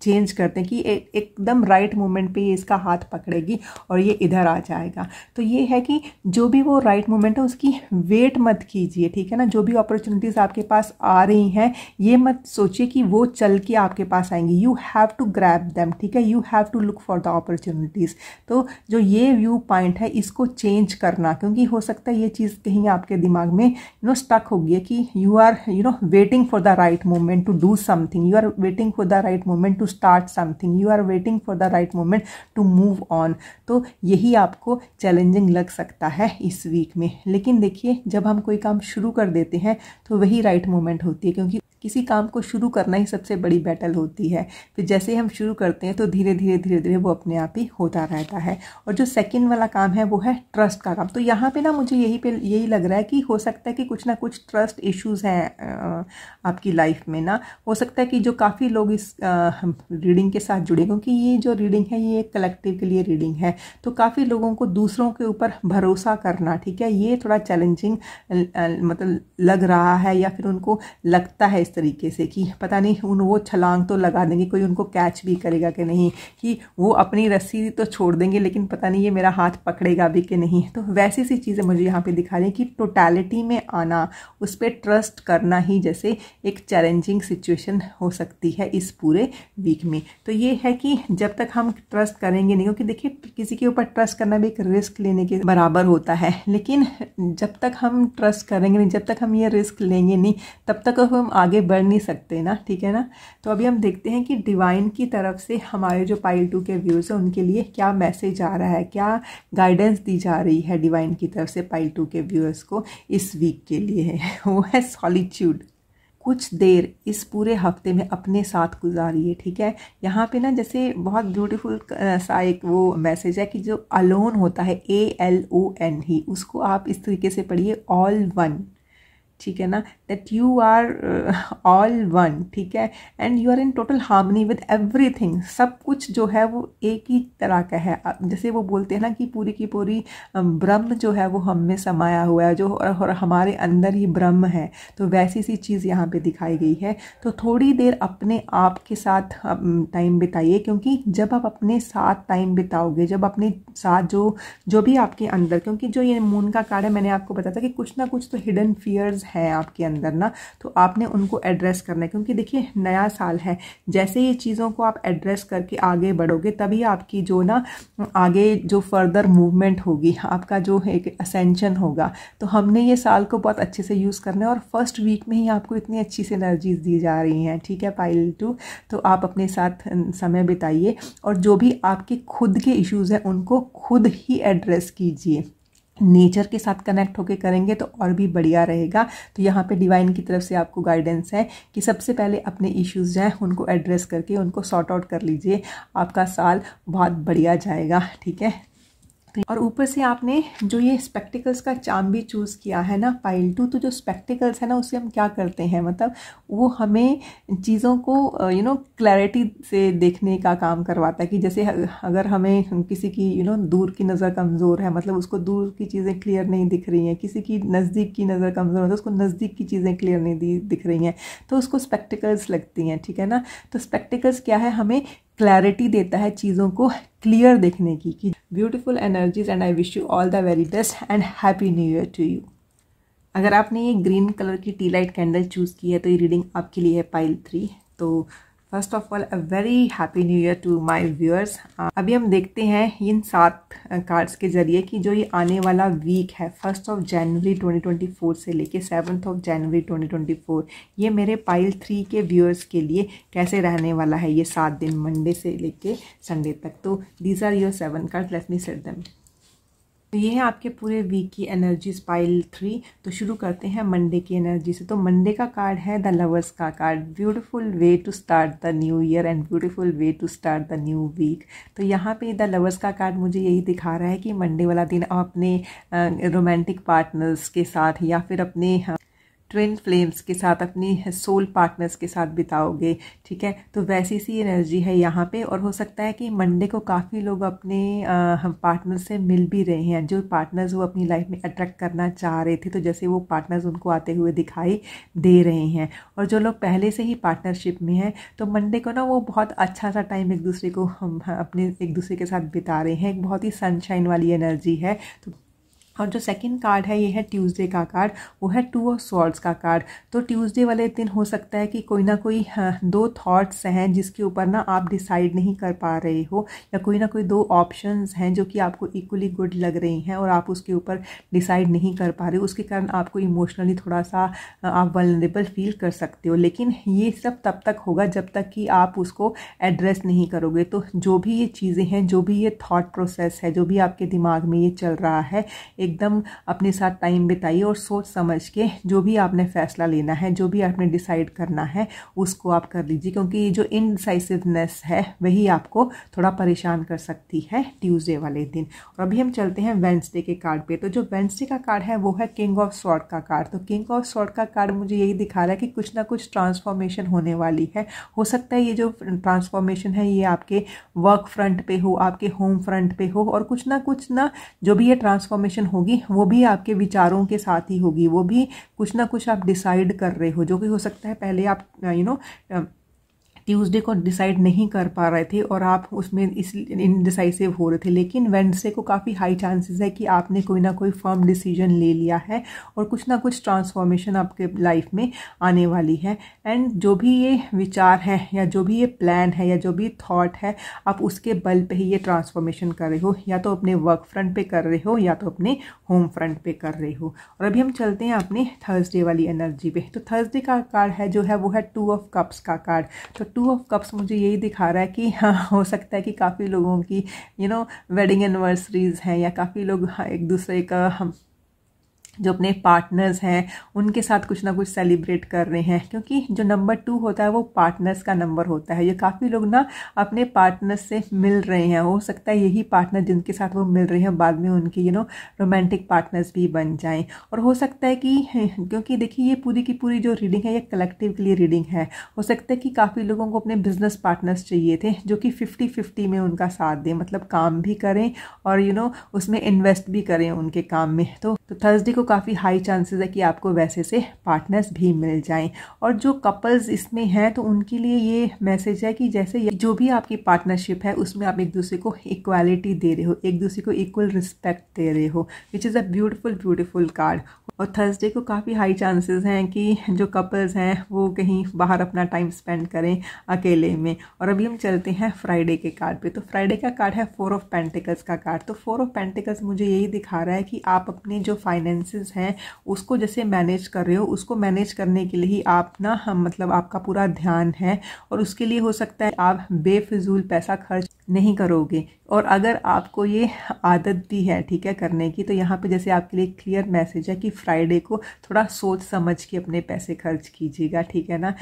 चेंज करते हैं कि एकदम राइट मोमेंट पे ये इसका हाथ पकड़ेगी और ये इधर आ जाएगा। तो ये है कि जो भी वो राइट मोमेंट है उसकी वेट मत कीजिए, ठीक है ना। जो भी अपॉर्चुनिटीज़ आपके पास आ रही हैं, ये मत सोचिए कि वो चल के आपके पास आएंगी। You have to grab them, ठीक है, you have to look for the opportunities. तो जो ये व्यू पॉइंट है इसको चेंज करना, क्योंकि हो सकता है ये चीज़ कहीं आपके दिमाग में स्टक हो गई है कि you are waiting for the right moment to do something, you are waiting for the right moment to start something, you are waiting for the right moment to move on. तो यही आपको challenging लग सकता है इस week में। लेकिन देखिए, जब हम कोई काम शुरू कर देते हैं तो वही राइट मोमेंट होती है, क्योंकि किसी काम को शुरू करना ही सबसे बड़ी बैटल होती है। फिर जैसे हम शुरू करते हैं तो धीरे धीरे वो अपने आप ही होता रहता है। और जो सेकंड वाला काम है वो है ट्रस्ट का काम। तो यहाँ पे ना मुझे यही लग रहा है कि हो सकता है कि कुछ ना कुछ ट्रस्ट इश्यूज हैं आपकी लाइफ में ना। हो सकता है कि जो काफ़ी लोग इस रीडिंग के साथ जुड़े, क्योंकि ये जो रीडिंग है ये एक कलेक्टिव के लिए रीडिंग है, तो काफ़ी लोगों को दूसरों के ऊपर भरोसा करना, ठीक है, ये थोड़ा चैलेंजिंग मतलब लग रहा है, या फिर उनको लगता है इस तरीके से कि पता नहीं वो छलांग तो लगा देंगे, कोई उनको कैच भी करेगा कि नहीं, कि वो अपनी रस्सी तो छोड़ देंगे लेकिन पता नहीं ये मेरा हाथ पकड़ेगा भी कि नहीं। तो वैसी सी चीज़ें मुझे यहाँ पे दिखा रही हैं कि टोटलिटी में आना, उस पर ट्रस्ट करना ही जैसे एक चैलेंजिंग सिचुएशन हो सकती है इस पूरे वीक में। तो ये है कि जब तक हम ट्रस्ट करेंगे नहीं, क्योंकि देखिए किसी के ऊपर ट्रस्ट करना भी एक रिस्क लेने के बराबर होता है, लेकिन जब तक हम ट्रस्ट करेंगे नहीं, जब तक हम ये रिस्क लेंगे नहीं, तब तक हम आगे बढ़ नहीं सकते ना, ठीक है ना। तो अभी हम देखते हैं कि डिवाइन की तरफ से हमारे जो पाइल 2 के व्यूअर्स हैं उनके लिए क्या मैसेज आ रहा है, क्या गाइडेंस दी जा रही है डिवाइन की तरफ से पाइल 2 के व्यूअर्स को इस वीक के लिए है। वो है सॉलिट्यूड। कुछ देर इस पूरे हफ्ते में अपने साथ गुजारिए, ठीक है। यहाँ पे ना जैसे बहुत ब्यूटीफुल सा एक वो मैसेज है कि जो अलोन होता है, ALON ही, उसको आप इस तरीके से पढ़िए, ऑल वन, ठीक है ना, that you are all one, ठीक है, and you are in total harmony with everything. सब कुछ जो है वो एक ही तरह का है। जैसे वो बोलते हैं ना कि पूरी की पूरी ब्रह्म जो है वो हम में समाया हुआ है, जो और हमारे अंदर ही ब्रह्म है। तो वैसी सी चीज़ यहाँ पे दिखाई गई है। तो थोड़ी देर अपने आप के साथ टाइम बिताइए, क्योंकि जब आप अपने साथ टाइम बिताओगे, जब अपने साथ जो भी आपके अंदर, क्योंकि जो ये मून का कार्ड है, मैंने आपको बताया था कि कुछ ना कुछ तो हिडन फियर्स है आपके अंदर ना, तो आपने उनको एड्रेस करना है। क्योंकि देखिए नया साल है, जैसे ये चीज़ों को आप एड्रेस करके आगे बढ़ोगे, तभी आपकी जो ना आगे जो फर्दर मूवमेंट होगी, आपका जो एक असेंशन होगा। तो हमने ये साल को बहुत अच्छे से यूज़ करना है, और फर्स्ट वीक में ही आपको इतनी अच्छी सी एनर्जीज दी जा रही हैं, ठीक है पाइल 2। तो आप अपने साथ समय बिताइए, और जो भी आपके खुद के इश्यूज़ हैं उनको खुद ही एड्रेस कीजिए। नेचर के साथ कनेक्ट होके करेंगे तो और भी बढ़िया रहेगा। तो यहाँ पे डिवाइन की तरफ से आपको गाइडेंस है कि सबसे पहले अपने इश्यूज हैं उनको एड्रेस करके उनको सॉर्ट आउट कर लीजिए, आपका साल बहुत बढ़िया जाएगा, ठीक है। और ऊपर से आपने जो ये स्पेक्टिकल्स का चार्म भी चूज़ किया है ना पाइल 2, तो जो स्पेक्टिकल्स है ना उससे हम क्या करते हैं, मतलब वो हमें चीज़ों को क्लैरिटी से देखने का काम करवाता है। कि जैसे अगर हमें किसी की दूर की नज़र कमज़ोर है, मतलब उसको दूर की चीज़ें क्लियर नहीं दिख रही हैं, किसी की नज़दीक की नज़र कमज़ोर है तो उसको नज़दीक की चीज़ें क्लियर नहीं दिख रही हैं, तो उसको स्पेक्टिकल्स लगती हैं, ठीक है ना। तो स्पेक्टिकल्स क्या है, हमें क्लैरिटी देता है चीज़ों को क्लियर देखने की। Beautiful energies and I wish you all the very best and happy new year to you. अगर आपने ये ग्रीन कलर की टी लाइट कैंडल चूज़ की है तो ये रीडिंग आपके लिए है पाइल 3। तो first of all a very happy new year to my viewers. अभी हम देखते हैं इन 7 कार्ड्स के जरिए कि जो ये आने वाला वीक है 1 जनवरी 2024 से लेके 7 जनवरी 2024, ये मेरे पाइल 3 के व्यूअर्स के लिए कैसे रहने वाला है, ये 7 दिन मंडे से लेके संडे तक। तो these are your 7 card, let me set them. तो ये है आपके पूरे वीक की एनर्जीज पाइल 3। तो शुरू करते हैं मंडे की एनर्जी से। तो मंडे का कार्ड है द लवर्स का card, beautiful way to start the new year and beautiful way to start the new week. तो यहाँ पे द लवर्स का कार्ड मुझे यही दिखा रहा है कि मंडे वाला दिन आप अपने रोमांटिक पार्टनर्स के साथ या फिर अपने ट्विन फ्लेम्स के साथ, अपनी सोल पार्टनर्स के साथ बिताओगे, ठीक है। तो वैसी सी एनर्जी है यहाँ पे। और हो सकता है कि मंडे को काफ़ी लोग अपने पार्टनर से मिल भी रहे हैं, जो पार्टनर्स वो अपनी लाइफ में अट्रैक्ट करना चाह रहे थे, तो जैसे वो पार्टनर्स उनको आते हुए दिखाई दे रहे हैं। और जो लोग पहले से ही पार्टनरशिप में हैं तो मंडे को ना वो बहुत अच्छा सा टाइम एक दूसरे को हम अपने एक दूसरे के साथ बिता रहे हैं, एक बहुत ही सनशाइन वाली एनर्जी है। तो और जो सेकंड कार्ड है ये है ट्यूसडे का कार्ड, वो है 2 ऑफ स्वॉर्ड्स का कार्ड। तो ट्यूसडे वाले दिन हो सकता है कि कोई ना कोई 2 थॉट्स हैं जिसके ऊपर ना आप डिसाइड नहीं कर पा रहे हो, या कोई ना कोई 2 ऑप्शंस हैं जो कि आपको इक्वली गुड लग रही हैं और आप उसके ऊपर डिसाइड नहीं कर पा रहे हो। उसके कारण आपको इमोशनली थोड़ा सा आप वल्नरेबल फील कर सकते हो। लेकिन ये सब तब तक होगा जब तक कि आप उसको एड्रेस नहीं करोगे। तो जो भी ये चीज़ें हैं, जो भी ये थॉट प्रोसेस है, जो भी आपके दिमाग में ये चल रहा है, एकदम अपने साथ टाइम बिताइए और सोच समझ के जो भी आपने फैसला लेना है, जो भी आपने डिसाइड करना है उसको आप कर लीजिए। क्योंकि ये जो इनडिसाइसिवनेस है वही आपको थोड़ा परेशान कर सकती है ट्यूसडे वाले दिन। और अभी हम चलते हैं वेडनेसडे के कार्ड पे। तो जो वेडनेसडे का कार्ड है वो है किंग ऑफ स्वॉर्ड का कार्ड। तो किंग ऑफ स्वॉर्ड का कार्ड मुझे यही दिखा रहा है कि कुछ ना कुछ ट्रांसफॉर्मेशन होने वाली है। हो सकता है ये जो ट्रांसफॉर्मेशन है ये आपके वर्क फ्रंट पे हो, आपके होम फ्रंट पे हो, और कुछ ना जो भी ये ट्रांसफॉर्मेशन होगी वो भी आपके विचारों के साथ ही होगी। वो भी कुछ ना कुछ आप डिसाइड कर रहे हो, जो कि हो सकता है पहले आप ट्यूसडे को डिसाइड नहीं कर पा रहे थे और आप उसमें इस इनडिसाइसिव हो रहे थे, लेकिन वेडनेसडे को काफ़ी हाई चांसेस है कि आपने कोई ना कोई फर्म डिसीजन ले लिया है और कुछ ना कुछ ट्रांसफॉर्मेशन आपके लाइफ में आने वाली है। एंड जो भी ये विचार है या जो भी ये प्लान है या जो भी थॉट है, आप उसके बल पे ही ये ट्रांसफॉर्मेशन कर रहे हो, या तो अपने वर्क फ्रंट पे कर रहे हो या तो अपने होम फ्रंट पे कर रहे हो। और अभी हम चलते हैं अपने थर्सडे वाली एनर्जी पे। तो थर्सडे का कार्ड है जो है वो है 2 ऑफ कप्स का कार्ड। तो 2 ऑफ कप्स मुझे यही दिखा रहा है कि हाँ, हो सकता है कि काफ़ी लोगों की वेडिंग एनिवर्सरीज हैं या काफ़ी लोग एक दूसरे का जो अपने पार्टनर्स हैं उनके साथ कुछ ना कुछ सेलिब्रेट कर रहे हैं, क्योंकि जो नंबर 2 होता है वो पार्टनर्स का नंबर होता है। ये काफ़ी लोग ना अपने पार्टनर्स से मिल रहे हैं, हो सकता है यही पार्टनर जिनके साथ वो मिल रहे हैं बाद में उनके रोमांटिक पार्टनर्स भी बन जाएं। और हो सकता है कि क्योंकि देखिए ये पूरी की पूरी जो रीडिंग है ये कलेक्टिव के लिए रीडिंग है, हो सकता है कि काफ़ी लोगों को अपने बिजनेस पार्टनर्स चाहिए थे जो कि 50-50 में उनका साथ दें, मतलब काम भी करें और उसमें इन्वेस्ट भी करें उनके काम में। तो थर्सडे को काफ़ी हाई चांसेस है कि आपको वैसे से पार्टनर्स भी मिल जाएं। और जो कपल्स इसमें हैं तो उनके लिए ये मैसेज है कि जैसे जो भी आपकी पार्टनरशिप है उसमें आप एक दूसरे को इक्वालिटी दे रहे हो, एक दूसरे को इक्वल रिस्पेक्ट दे रहे हो, which is a beautiful card. और थर्सडे को काफ़ी हाई चांसेस हैं कि जो कपल्स हैं वो कहीं बाहर अपना टाइम स्पेंड करें अकेले में। और अभी हम चलते हैं फ्राइडे के कार्ड पे। तो फ्राइडे का कार्ड है 4 ऑफ पेंटिकल्स का कार्ड। तो 4 ऑफ पेंटिकल्स मुझे यही दिखा रहा है कि आप अपने जो फाइनेंसेस हैं उसको जैसे मैनेज कर रहे हो, उसको मैनेज करने के लिए ही आप मतलब आपका पूरा ध्यान है और उसके लिए हो सकता है आप बेफिजूल पैसा खर्च नहीं करोगे। और अगर आपको ये आदत भी है ठीक है करने की, तो यहाँ पे जैसे आपके लिए क्लियर मैसेज है कि फ्राइडे को थोड़ा सोच समझ के अपने पैसे खर्च कीजिएगा, ठीक है ना,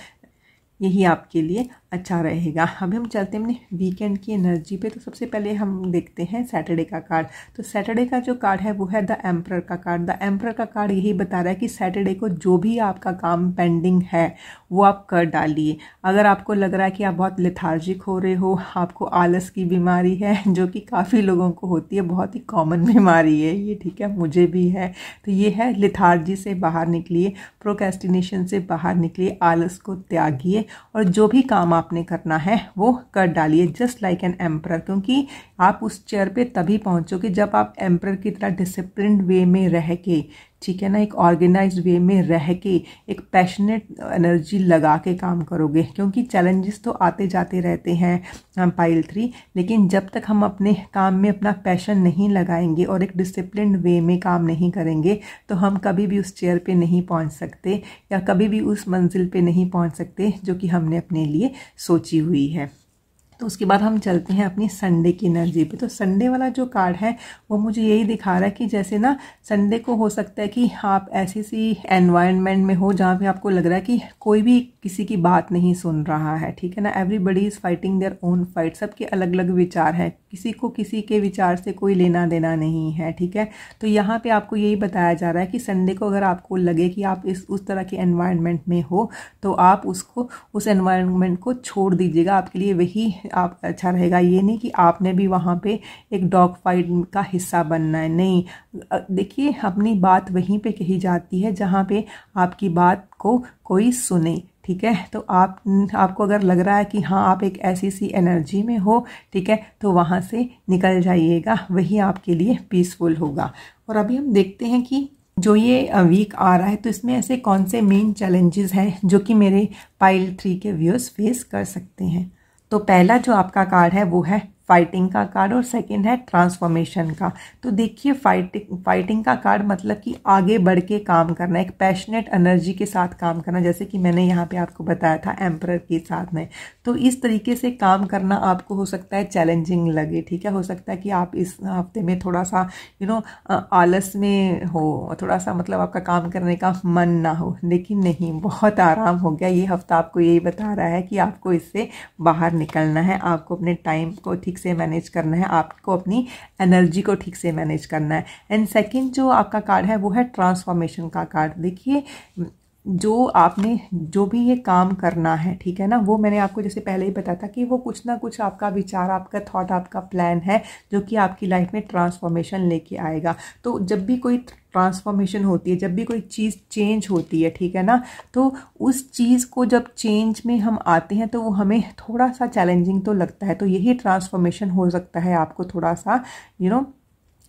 यही आपके लिए अच्छा रहेगा। अभी हम चलते हैं अपने वीकेंड की एनर्जी पे। तो सबसे पहले हम देखते हैं सैटरडे का कार्ड। तो सैटरडे का जो कार्ड है वो है द एम्परर का कार्ड। द एम्परर का कार्ड यही बता रहा है कि सैटरडे को जो भी आपका काम पेंडिंग है वो आप कर डालिए। अगर आपको लग रहा है कि आप बहुत लेथार्जिक हो रहे हो, आपको आलस की बीमारी है जो कि काफ़ी लोगों को होती है, बहुत ही कॉमन बीमारी है ये, ठीक है, मुझे भी है। तो ये है लेथार्जी से बाहर निकलिए, प्रोक्रेस्टिनेशन से बाहर निकलिए, आलस को त्यागिए और जो भी काम आपने करना है वो कर डालिए, जस्ट लाइक एन एम्परर। क्योंकि आप उस चेयर पे तभी पहुंचोगे जब आप एम्परर की तरह डिसिप्लिन्ड वे में रह के, ठीक है ना, एक ऑर्गेनाइज्ड वे में रह के, एक पैशनेट एनर्जी लगा के काम करोगे। क्योंकि चैलेंजेस तो आते जाते रहते हैं पाइल 3, लेकिन जब तक हम अपने काम में अपना पैशन नहीं लगाएंगे और एक डिसिप्लिन्ड वे में काम नहीं करेंगे तो हम कभी भी उस चेयर पे नहीं पहुंच सकते या कभी भी उस मंजिल पे नहीं पहुंच सकते जो कि हमने अपने लिए सोची हुई है। तो उसके बाद हम चलते हैं अपनी संडे की एनर्जी पे। तो संडे वाला जो कार्ड है वो मुझे यही दिखा रहा है कि जैसे ना संडे को हो सकता है कि आप ऐसी सी एनवायरनमेंट में हो जहाँ पे आपको लग रहा है कि कोई भी किसी की बात नहीं सुन रहा है, ठीक है ना, everybody is fighting their own fight, सबके अलग अलग विचार हैं, किसी को किसी के विचार से कोई लेना देना नहीं है, ठीक है। तो यहाँ पे आपको यही बताया जा रहा है कि संडे को अगर आपको लगे कि आप उस तरह के एनवायरनमेंट में हो तो आप उस एनवायरनमेंट को छोड़ दीजिएगा, आपके लिए वही आप अच्छा रहेगा। ये नहीं कि आपने भी वहाँ पे एक डॉग फाइट का हिस्सा बनना है, नहीं। देखिए अपनी बात वहीं पे कही जाती है जहाँ पे आपकी बात को कोई सुने, ठीक है। तो आपको अगर लग रहा है कि हाँ आप एक ऐसी सी एनर्जी में हो, ठीक है, तो वहाँ से निकल जाइएगा, वही आपके लिए पीसफुल होगा। और अभी हम देखते हैं कि जो ये वीक आ रहा है तो इसमें ऐसे कौन से मेन चैलेंजेस हैं जो कि मेरे पाइल 3 के व्यूअर्स फेस कर सकते हैं। तो पहला जो आपका कार्ड है वो है फाइटिंग का कार्ड और सेकंड है ट्रांसफॉर्मेशन का। तो देखिए फाइटिंग का कार्ड मतलब कि आगे बढ़ के काम करना, एक पैशनेट एनर्जी के साथ काम करना, जैसे कि मैंने यहाँ पे आपको बताया था एम्परर के साथ में। तो इस तरीके से काम करना आपको हो सकता है चैलेंजिंग लगे, ठीक है, हो सकता है कि आप इस हफ्ते में थोड़ा सा आलस में हो, थोड़ा सा मतलब आपका काम करने का मन ना हो, लेकिन नहीं, बहुत आराम हो गया। ये हफ्ता आपको यही बता रहा है कि आपको इससे बाहर निकलना है, आपको अपने टाइम को ठीक से मैनेज करना है, आपको अपनी एनर्जी को ठीक से मैनेज करना है। एंड सेकंड जो आपका कार्ड है वो है ट्रांसफॉर्मेशन का कार्ड। देखिए जो आपने जो भी ये काम करना है, ठीक है ना, वो मैंने आपको जैसे पहले ही बताया था कि वो कुछ ना कुछ आपका विचार, आपका थॉट, आपका प्लान है जो कि आपकी लाइफ में ट्रांसफॉर्मेशन लेके आएगा। तो जब भी कोई ट्रांसफॉर्मेशन होती है, जब भी कोई चीज़ चेंज होती है, ठीक है ना, तो उस चीज़ को जब चेंज में हम आते हैं तो वो हमें थोड़ा सा चैलेंजिंग तो लगता है। तो यही ट्रांसफॉर्मेशन हो सकता है आपको थोड़ा सा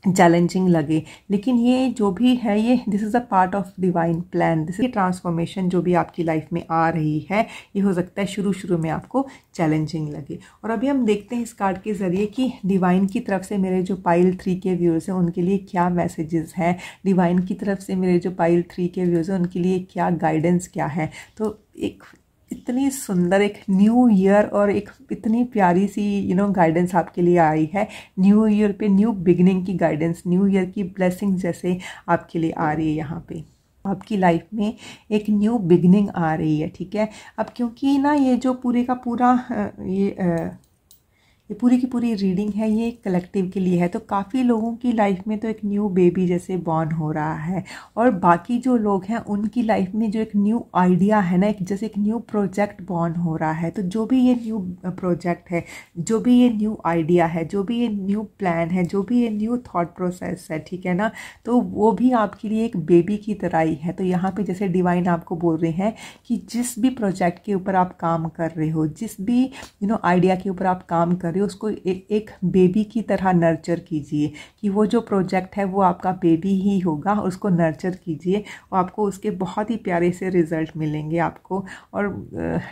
चैलेंजिंग लगे, लेकिन ये जो भी है, ये this is a part of divine plan. This is transformation जो भी आपकी लाइफ में आ रही है, ये हो सकता है शुरू में आपको चैलेंजिंग लगे। और अभी हम देखते हैं इस कार्ड के ज़रिए कि डिवाइन की तरफ से मेरे जो पाइल 3 के व्यूअर्स हैं उनके लिए क्या मैसेजेस हैं, डिवाइन की तरफ से मेरे जो पाइल 3 के व्यूअर्स हैं उनके लिए क्या गाइडेंस क्या है। तो एक इतनी सुंदर एक न्यू ईयर और एक इतनी प्यारी सी गाइडेंस आपके लिए आई है। न्यू ईयर पे न्यू बिगनिंग की गाइडेंस, न्यू ईयर की ब्लेसिंग जैसे आपके लिए आ रही है। यहाँ पे आपकी लाइफ में एक न्यू बिगनिंग आ रही है, ठीक है। अब क्योंकि ना ये जो पूरे का पूरा ये पूरी की पूरी रीडिंग है, ये कलेक्टिव के लिए है। तो काफ़ी लोगों की लाइफ में तो एक न्यू बेबी जैसे बॉर्न हो रहा है, और बाकी जो लोग हैं उनकी लाइफ में जो एक न्यू आइडिया है ना, एक जैसे एक न्यू प्रोजेक्ट बॉर्न हो रहा है। तो जो भी ये न्यू प्रोजेक्ट है, जो भी ये न्यू आइडिया है, जो भी ये न्यू प्लान है, जो भी ये न्यू थॉट प्रोसेस है, ठीक है ना, तो वो भी आपके लिए एक बेबी की तरह ही है। तो यहाँ पे जैसे डिवाइन आपको बोल रहे हैं कि जिस भी प्रोजेक्ट के ऊपर आप काम कर रहे हो, जिस भी आइडिया के ऊपर आप काम कर रहे हो, उसको एक बेबी की तरह नर्चर कीजिए, कि वो जो प्रोजेक्ट है वो आपका बेबी ही होगा। उसको नर्चर कीजिए और आपको उसके बहुत ही प्यारे से रिजल्ट मिलेंगे आपको, और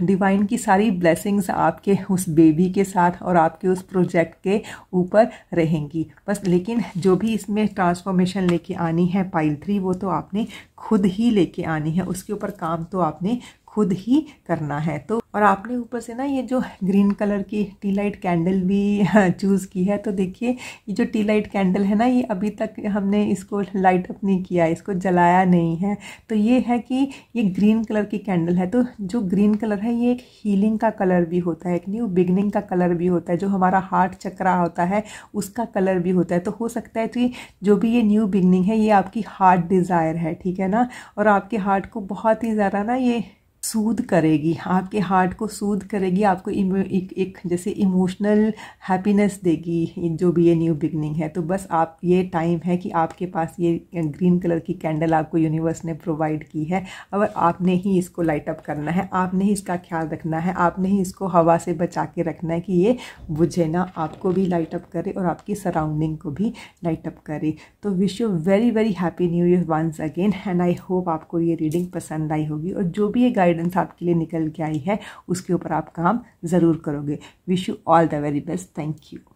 डिवाइन की सारी ब्लेसिंग्स आपके उस बेबी के साथ और आपके उस प्रोजेक्ट के ऊपर रहेंगी बस। लेकिन जो भी इसमें ट्रांसफॉर्मेशन लेके आनी है पाइल 3, वो तो आपने खुद ही लेके आनी है, उसके ऊपर काम तो आपने खुद ही करना है। तो और आपने ऊपर से ना ये जो ग्रीन कलर की टी लाइट कैंडल भी चूज़ की है। तो देखिए ये जो टी लाइट कैंडल है ना, ये अभी तक हमने इसको लाइट अप नहीं किया, इसको जलाया नहीं है। तो ये है कि ये ग्रीन कलर की कैंडल है। तो जो ग्रीन कलर है ये एक हीलिंग का कलर भी होता है, एक न्यू बिगनिंग का कलर भी होता है, जो हमारा हार्ट चक्रा होता है उसका कलर भी होता है। तो हो सकता है कि जो भी ये न्यू बिगनिंग है ये आपकी हार्ट डिज़ायर है, ठीक है ना, और आपके हार्ट को बहुत ही ज़्यादा ना ये सूद करेगी, आपके हार्ट को सूद करेगी, आपको एक जैसे इमोशनल हैप्पीनेस देगी जो भी ये न्यू बिगनिंग है। तो बस आप ये टाइम है कि आपके पास ये ग्रीन कलर की कैंडल आपको यूनिवर्स ने प्रोवाइड की है, और आपने ही इसको लाइट अप करना है, आपने ही इसका ख्याल रखना है, आपने ही इसको हवा से बचा के रखना है कि ये बुझे ना, आपको भी लाइट अप करे और आपकी सराउंडिंग को भी लाइट अप करे। तो wish you very very happy new year once again, and I hope आपको ये रीडिंग पसंद आई होगी, और जो भी ये गाइडेंस आपके लिए निकल के आई है उसके ऊपर आप काम ज़रूर करोगे। Wish you all the very best. Thank you.